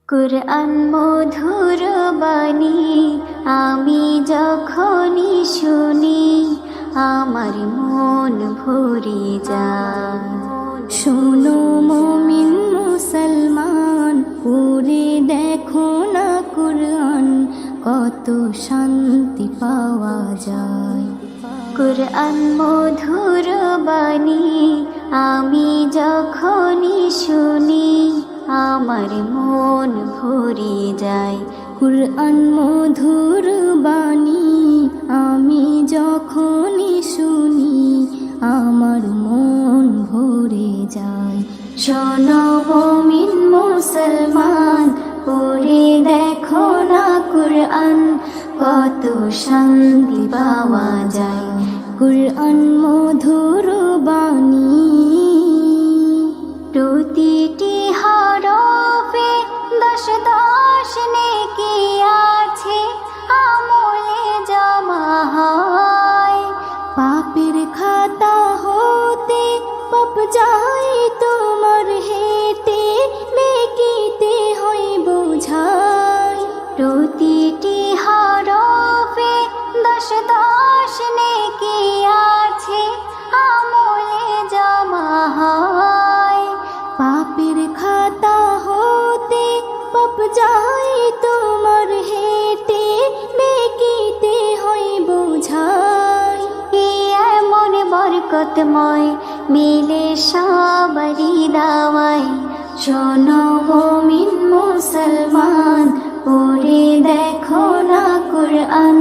কুরআন মধুর বাণী আমি যখনই শুনি আমার মন ভরে যায়। শোনো মুমিন মুসলমান, পড়ে দেখো না কুরআন, কত শান্তি পাওয়া যায়। কুরআন মধুর বাণী আমি যখনই শুনি আমার মন ভরে যায়। কুরআন মধুর বাণী আমি যখনই শুনি আমার মন ভরে যায়। শোনো মুমিন মুসলমান, পড়ে দেখো না কুরআন, কত শান্তি পাওয়া যায়। কুরআন মধুর বাণী প্রতিটি হরফে 10 নেকি আছে, আমলে জমা হয়। পাপের খাতা হতে পাপ যায় তোমার হেঁটে, নেকিতে হয় বোঝাই। প্রতিটি হরফে 10 নেকি আছে, আমলে জমা হয়। পাপের খাতা হতে পাপ যায় তোমার হেঁটে, নেকিতে হয় বোঝাই। এমন বরকতময় মিলে সবারই দাওয়ায়। শোনো মুমিন মুসলমান, পড়ে দেখো না কুরআন,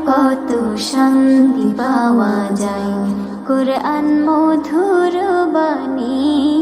কত শান্তি পাওয়া যায়। কুরআন মধুর বাণী।